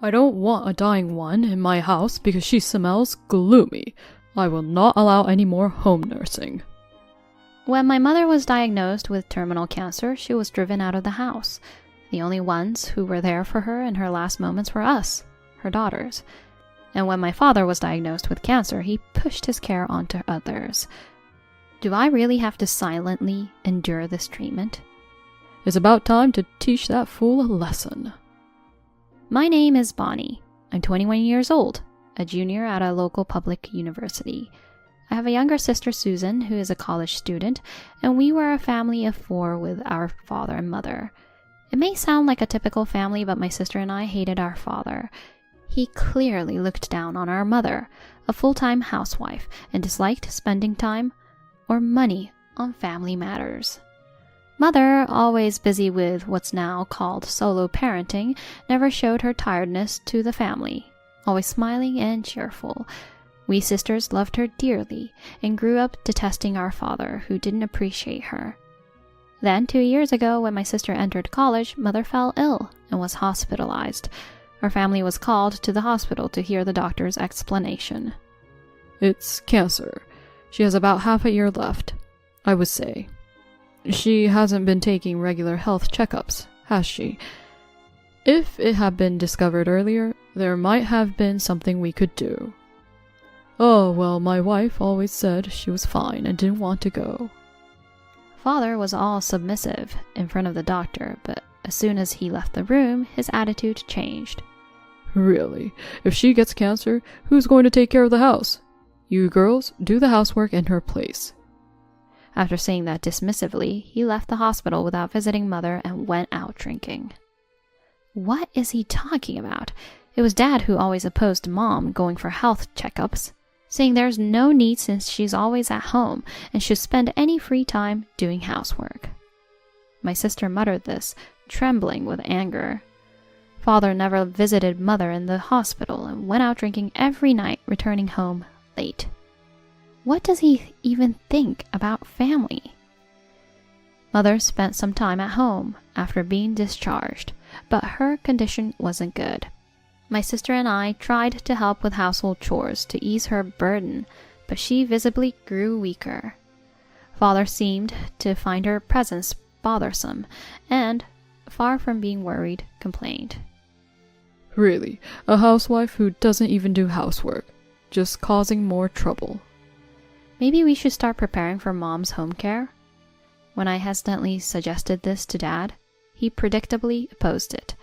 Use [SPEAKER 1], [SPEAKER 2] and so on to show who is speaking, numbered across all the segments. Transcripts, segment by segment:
[SPEAKER 1] I don't want a dying one in my house because she smells gloomy. I will not allow any more home nursing.
[SPEAKER 2] When my mother was diagnosed with terminal cancer, she was driven out of the house. The only ones who were there for her in her last moments were us, her daughters. And when my father was diagnosed with cancer, he pushed his care onto others. Do I really have to silently endure this treatment?
[SPEAKER 1] It's about time to teach that fool a lesson.
[SPEAKER 2] My name is Bonnie. I'm 21 years old, a junior at a local public university. I have a younger sister, Susan, who is a college student, and we were a family of 4 with our father and mother. It may sound like a typical family, but my sister and I hated our father. He clearly looked down on our mother, a full-time housewife, and disliked spending time or money on family matters. Mother, always busy with what's now called solo parenting, never showed her tiredness to the family, always smiling and cheerful. We sisters loved her dearly and grew up detesting our father, who didn't appreciate her. Then, 2 years ago, when my sister entered college, Mother fell ill and was hospitalized. Our family was called to the hospital to hear the doctor's explanation.
[SPEAKER 1] It's cancer. She has about half a year left, I would say. She hasn't been taking regular health checkups, has she? If it had been discovered earlier, there might have been something we could do. Oh, well, my wife always said she was fine and didn't want to go.
[SPEAKER 2] Father was all submissive in front of the doctor, but as soon as he left the room, his attitude changed.
[SPEAKER 1] Really? If she gets cancer, who's going to take care of the house? You girls, do the housework in her place.
[SPEAKER 2] After saying that dismissively, he left the hospital without visiting Mother and went out drinking. What is he talking about? It was Dad who always opposed Mom going for health checkups, saying there's no need since she's always at home and should spend any free time doing housework. My sister muttered this, trembling with anger. Father never visited Mother in the hospital and went out drinking every night, returning home late. What does he even think about family? Mother spent some time at home after being discharged, but her condition wasn't good. My sister and I tried to help with household chores to ease her burden, but she visibly grew weaker. Father seemed to find her presence bothersome, and, far from being worried, complained.
[SPEAKER 1] Really, a housewife who doesn't even do housework, just causing more trouble.
[SPEAKER 2] Maybe we should start preparing for Mom's home care? When I hesitantly suggested this to Dad, he predictably opposed it.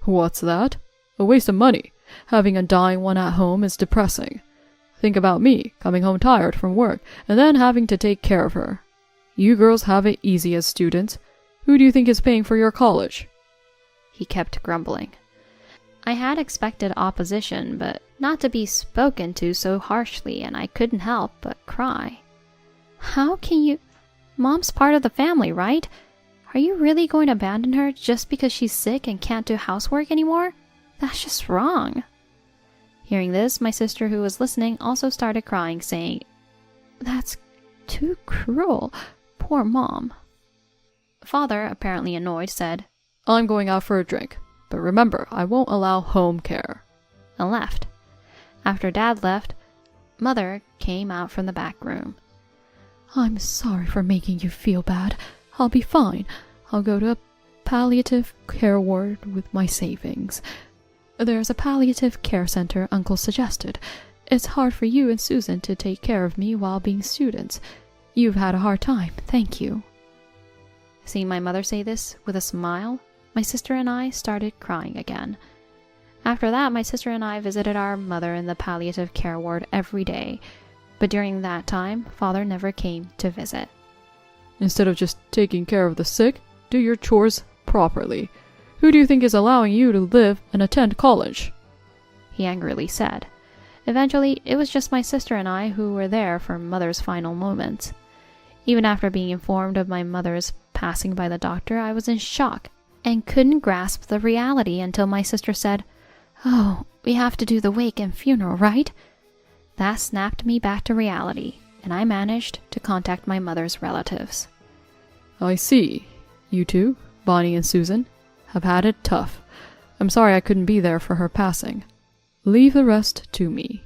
[SPEAKER 1] What's that? A waste of money. Having a dying one at home is depressing. Think about me, coming home tired from work, and then having to take care of her. You girls have it easy as students. Who do you think is paying for your college?
[SPEAKER 2] He kept grumbling. I had expected opposition, but not to be spoken to so harshly, and I couldn't help but cry. How can you... Mom's part of the family, right? Are you really going to abandon her just because she's sick and can't do housework anymore? That's just wrong. Hearing this, my sister, who was listening, also started crying, saying, That's too cruel. Poor Mom. Father, apparently annoyed, said,
[SPEAKER 1] I'm going out for a drink, but remember, I won't allow home care.
[SPEAKER 2] And left. After Dad left, Mother came out from the back room.
[SPEAKER 1] I'm sorry for making you feel bad. I'll be fine. I'll go to a palliative care ward with my savings. There's a palliative care center Uncle suggested. It's hard for you and Susan to take care of me while being students. You've had a hard time, thank you.
[SPEAKER 2] Seeing my mother say this with a smile, my sister and I started crying again. After that, my sister and I visited our mother in the palliative care ward every day, but during that time, Father never came to visit.
[SPEAKER 1] Instead of just taking care of the sick, do your chores properly. Who do you think is allowing you to live and attend college?
[SPEAKER 2] He angrily said. Eventually, it was just my sister and I who were there for Mother's final moments. Even after being informed of my mother's passing by the doctor, I was in shock and couldn't grasp the reality until my sister said, "Oh, we have to do the wake and funeral, right?" That snapped me back to reality, and I managed to contact my mother's relatives.
[SPEAKER 1] I see. You two, Bonnie and Susan, have had it tough. I'm sorry I couldn't be there for her passing. Leave the rest to me.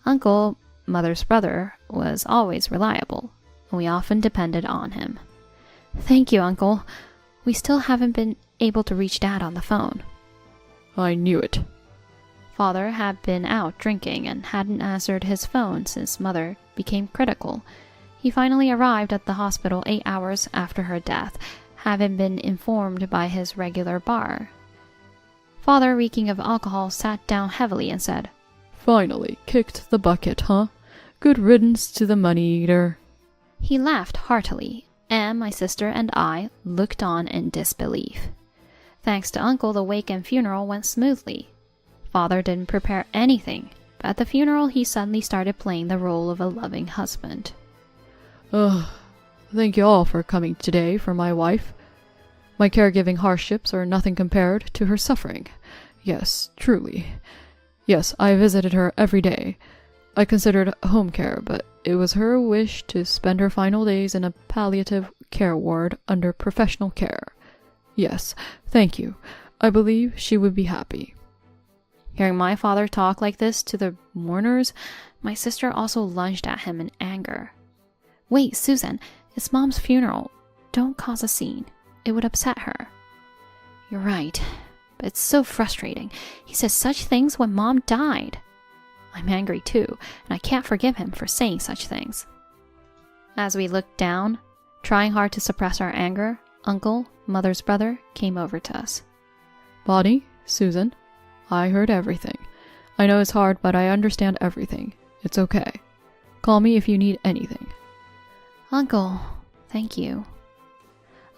[SPEAKER 2] Uncle, Mother's brother, was always reliable, and we often depended on him. Thank you, Uncle. We still haven't been able to reach Dad on the phone.
[SPEAKER 1] I knew it.
[SPEAKER 2] Father had been out drinking and hadn't answered his phone since Mother became critical. He finally arrived at the hospital 8 hours after her death, having been informed by his regular bar. Father, reeking of alcohol, sat down heavily and said,
[SPEAKER 1] Finally, kicked the bucket, huh? Good riddance to the money-eater.
[SPEAKER 2] He laughed heartily, and my sister and I looked on in disbelief. Thanks to Uncle, the wake and funeral went smoothly. Father didn't prepare anything, but at the funeral he suddenly started playing the role of a loving husband.
[SPEAKER 1] Thank you all for coming today for my wife. My caregiving hardships are nothing compared to her suffering. Yes, truly. Yes, I visited her every day. I considered home care, but it was her wish to spend her final days in a palliative care ward under professional care. Yes, thank you. I believe she would be happy.
[SPEAKER 2] Hearing my father talk like this to the mourners, my sister also lunged at him in anger. Wait, Susan, it's Mom's funeral. Don't cause a scene. It would upset her. You're right, but it's so frustrating. He says such things when Mom died. I'm angry too, and I can't forgive him for saying such things. As we looked down, trying hard to suppress our anger, Uncle, Mother's brother, came over to us.
[SPEAKER 1] Bonnie, Susan, I heard everything. I know it's hard, but I understand everything. It's okay. Call me if you need anything.
[SPEAKER 2] Uncle, thank you.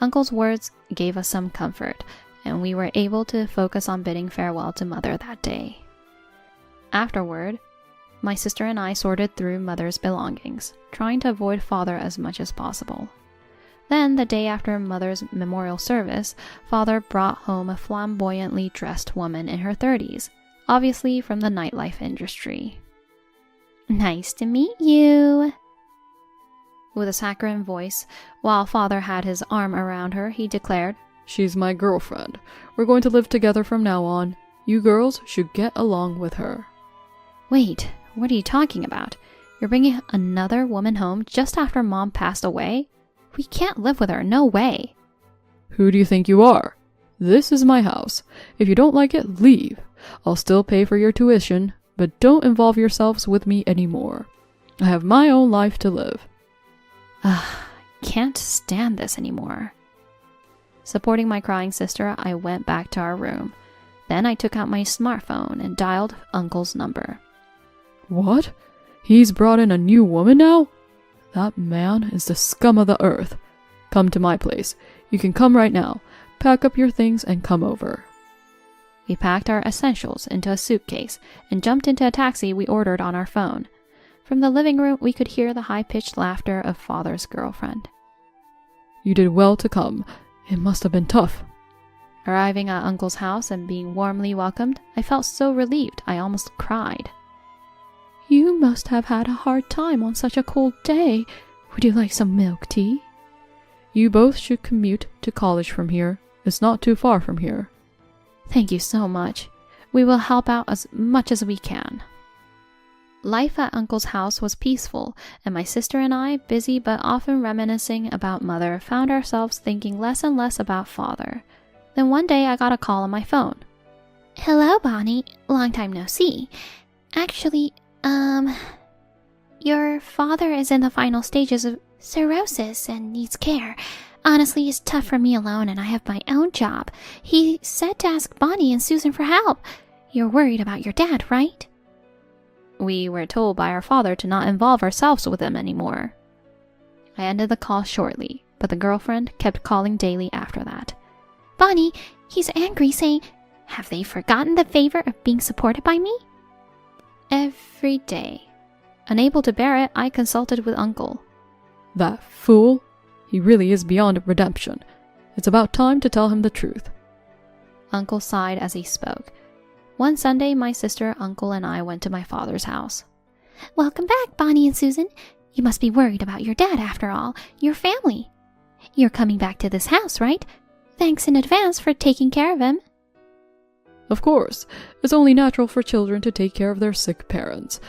[SPEAKER 2] Uncle's words gave us some comfort, and we were able to focus on bidding farewell to Mother that day. Afterward, my sister and I sorted through Mother's belongings, trying to avoid Father as much as possible. Then, the day after Mother's memorial service, Father brought home a flamboyantly dressed woman in her 30s, obviously from the nightlife industry. Nice to meet you. With a saccharine voice, while Father had his arm around her, he declared,
[SPEAKER 1] She's my girlfriend. We're going to live together from now on. You girls should get along with her.
[SPEAKER 2] Wait, what are you talking about? You're bringing another woman home just after Mom passed away? We can't live with her, no way.
[SPEAKER 1] Who do you think you are? This is my house. If you don't like it, leave. I'll still pay for your tuition, but don't involve yourselves with me anymore. I have my own life to live.
[SPEAKER 2] Can't stand this anymore. Supporting my crying sister, I went back to our room. Then I took out my smartphone and dialed Uncle's number.
[SPEAKER 1] What? He's brought in a new woman now? That man is the scum of the earth. Come to my place. You can come right now. Pack up your things and come over.
[SPEAKER 2] We packed our essentials into a suitcase and jumped into a taxi we ordered on our phone. From the living room, we could hear the high-pitched laughter of Father's girlfriend.
[SPEAKER 1] You did well to come. It must have been tough.
[SPEAKER 2] Arriving at Uncle's house and being warmly welcomed, I felt so relieved I almost cried. You must have had a hard time on such a cold day. Would you like some milk tea?
[SPEAKER 1] You both should commute to college from here. It's not too far from here.
[SPEAKER 2] Thank you so much. We will help out as much as we can. Life at Uncle's house was peaceful, and my sister and I, busy but often reminiscing about Mother, found ourselves thinking less and less about Father. Then one day I got a call on my phone. Hello, Bonnie. Long time no see. Actually, your father is in the final stages of cirrhosis and needs care. Honestly, it's tough for me alone, and I have my own job. He said to ask Bonnie and Susan for help. You're worried about your dad, right? We were told by our father to not involve ourselves with him anymore. I ended the call shortly, but the girlfriend kept calling daily after that. Bonnie, he's angry, saying, have they forgotten the favor of being supported by me? Every day. Unable to bear it, I consulted with Uncle.
[SPEAKER 1] That fool? He really is beyond redemption. It's about time to tell him the truth.
[SPEAKER 2] Uncle sighed as he spoke. One Sunday, my sister, Uncle, and I went to my father's house. Welcome back, Bonnie and Susan. You must be worried about your dad after all, your family. You're coming back to this house, right? Thanks in advance for taking care of him.
[SPEAKER 1] Of course, it's only natural for children to take care of their sick parents.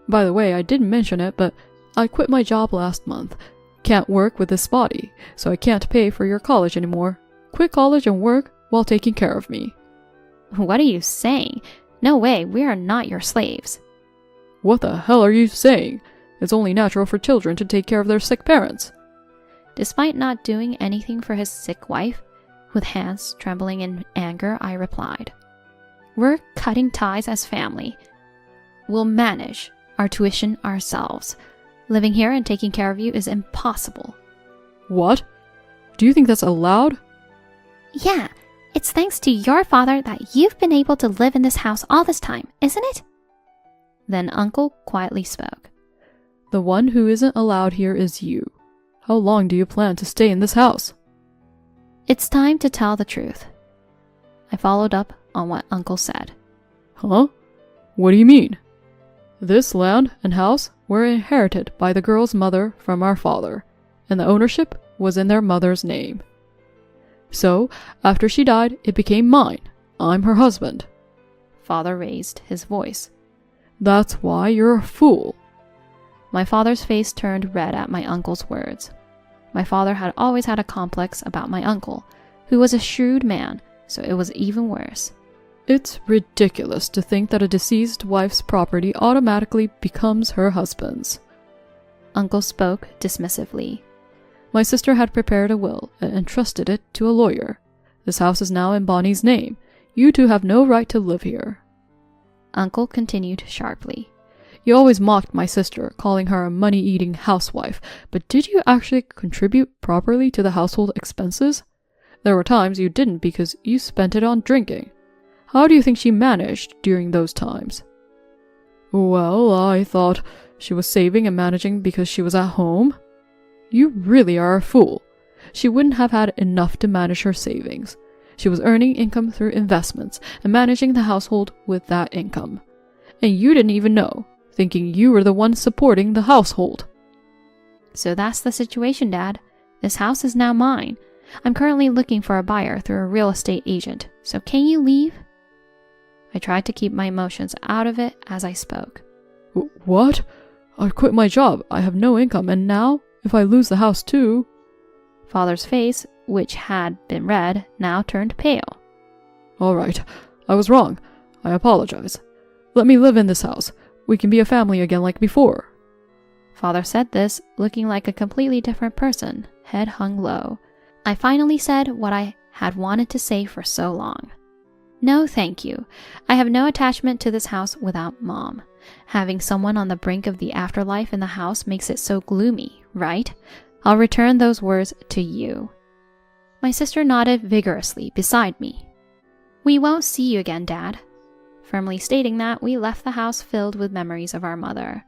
[SPEAKER 1] By the way, I didn't mention it, but I quit my job last month. Can't work with this body, so I can't pay for your college anymore. Quit college and work while taking care of me.
[SPEAKER 2] What are you saying? No way, we are not your slaves.
[SPEAKER 1] What the hell are you saying? It's only natural for children to take care of their sick parents.
[SPEAKER 2] Despite not doing anything for his sick wife, with hands trembling in anger, I replied, "We're cutting ties as family. We'll manage our tuition ourselves. Living here and taking care of you is impossible."
[SPEAKER 1] What? Do you think that's allowed?
[SPEAKER 2] Yeah, it's thanks to your father that you've been able to live in this house all this time, isn't it? Then Uncle quietly spoke.
[SPEAKER 1] The one who isn't allowed here is you. How long do you plan to stay in this house?
[SPEAKER 2] It's time to tell the truth. I followed up on what Uncle said.
[SPEAKER 1] Huh? What do you mean? This land and house were inherited by the girl's mother from our father, and the ownership was in their mother's name. So, after she died, it became mine. I'm her husband.
[SPEAKER 2] Father raised his voice.
[SPEAKER 1] That's why you're a fool.
[SPEAKER 2] My father's face turned red at my uncle's words. My father had always had a complex about my uncle, who was a shrewd man, so it was even worse.
[SPEAKER 1] It's ridiculous to think that a deceased wife's property automatically becomes her husband's.
[SPEAKER 2] Uncle spoke dismissively.
[SPEAKER 1] My sister had prepared a will and entrusted it to a lawyer. This house is now in Bonnie's name. You two have no right to live here.
[SPEAKER 2] Uncle continued sharply.
[SPEAKER 1] You always mocked my sister, calling her a money-eating housewife, but did you actually contribute properly to the household expenses? There were times you didn't because you spent it on drinking. How do you think she managed during those times? Well, I thought she was saving and managing because she was at home. You really are a fool. She wouldn't have had enough to manage her savings. She was earning income through investments and managing the household with that income. And you didn't even know, thinking you were the one supporting the household.
[SPEAKER 2] So that's the situation, Dad. This house is now mine. I'm currently looking for a buyer through a real estate agent, so can you leave? I tried to keep my emotions out of it as I spoke.
[SPEAKER 1] What? I quit my job. I have no income, and now, if I lose the house too...
[SPEAKER 2] Father's face, which had been red, now turned pale.
[SPEAKER 1] All right, I was wrong. I apologize. Let me live in this house. We can be a family again like before.
[SPEAKER 2] Father said this, looking like a completely different person, head hung low. I finally said what I had wanted to say for so long. No, thank you. I have no attachment to this house without Mom. Having someone on the brink of the afterlife in the house makes it so gloomy, right? I'll return those words to you. My sister nodded vigorously beside me. We won't see you again, Dad. Firmly stating that, we left the house filled with memories of our mother.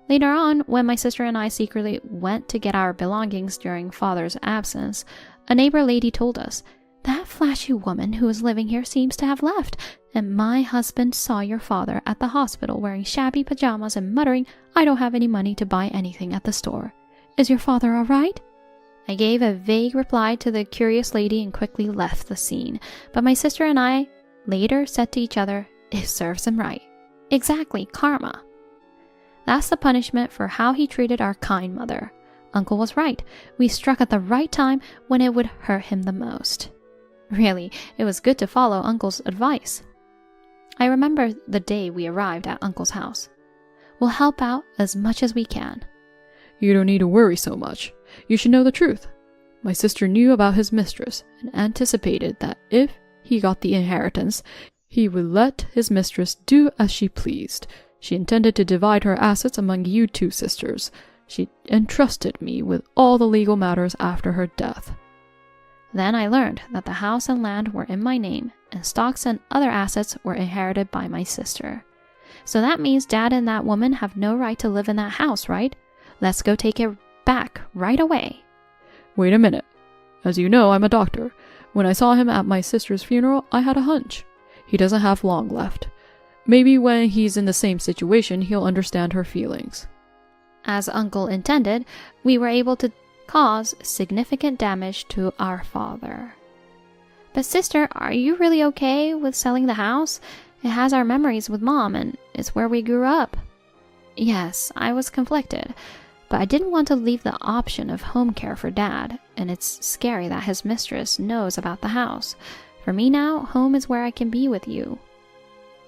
[SPEAKER 2] Later on, when my sister and I secretly went to get our belongings during Father's absence, a neighbor lady told us, "That flashy woman who is living here seems to have left, and my husband saw your father at the hospital wearing shabby pajamas and muttering, 'I don't have any money to buy anything at the store. Is your father all right?'" I gave a vague reply to the curious lady and quickly left the scene, but my sister and I later said to each other, "It serves him right. Exactly, karma." That's the punishment for how he treated our kind mother. Uncle was right. We struck at the right time when it would hurt him the most. Really, it was good to follow Uncle's advice. I remember the day we arrived at Uncle's house. We'll help out as much as we can.
[SPEAKER 1] You don't need to worry so much. You should know the truth. My sister knew about his mistress and anticipated that if he got the inheritance, he would let his mistress do as she pleased. She intended to divide her assets among you two sisters. She entrusted me with all the legal matters after her death.
[SPEAKER 2] Then I learned that the house and land were in my name, and stocks and other assets were inherited by my sister. So that means Dad and that woman have no right to live in that house, right? Let's go take it back right away.
[SPEAKER 1] Wait a minute. As you know, I'm a doctor. When I saw him at my sister's funeral, I had a hunch. He doesn't have long left. Maybe when he's in the same situation, he'll understand her feelings.
[SPEAKER 2] As Uncle intended, we were able to cause significant damage to our father. But sister, are you really okay with selling the house? It has our memories with Mom, and it's where we grew up. Yes, I was conflicted, but I didn't want to leave the option of home care for Dad, and it's scary that his mistress knows about the house. For me now, home is where I can be with you.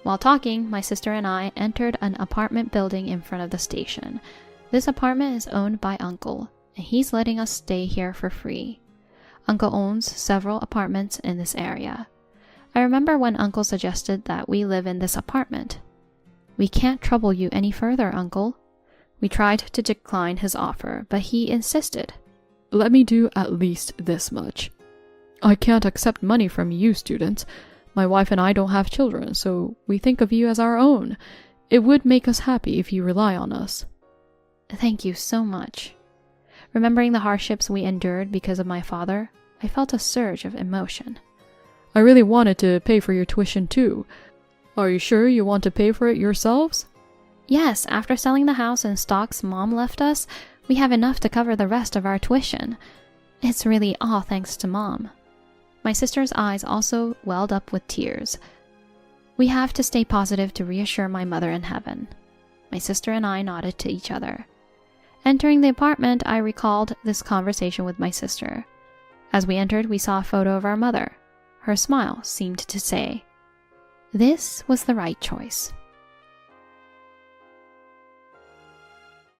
[SPEAKER 2] While talking, my sister and I entered an apartment building in front of the station. This apartment is owned by Uncle, and he's letting us stay here for free. Uncle owns several apartments in this area. I remember when Uncle suggested that we live in this apartment. We can't trouble you any further, Uncle. We tried to decline his offer, but he insisted.
[SPEAKER 1] Let me do at least this much. I can't accept money from you students. My wife and I don't have children, so we think of you as our own. It would make us happy if you rely on us.
[SPEAKER 2] Thank you so much. Remembering the hardships we endured because of my father, I felt a surge of emotion.
[SPEAKER 1] I really wanted to pay for your tuition too. Are you sure you want to pay for it yourselves?
[SPEAKER 2] Yes, after selling the house and stocks Mom left us, we have enough to cover the rest of our tuition. It's really all thanks to Mom. My sister's eyes also welled up with tears. We have to stay positive to reassure my mother in heaven. My sister and I nodded to each other. Entering the apartment, I recalled this conversation with my sister. As we entered, we saw a photo of our mother. Her smile seemed to say, "This was the right choice."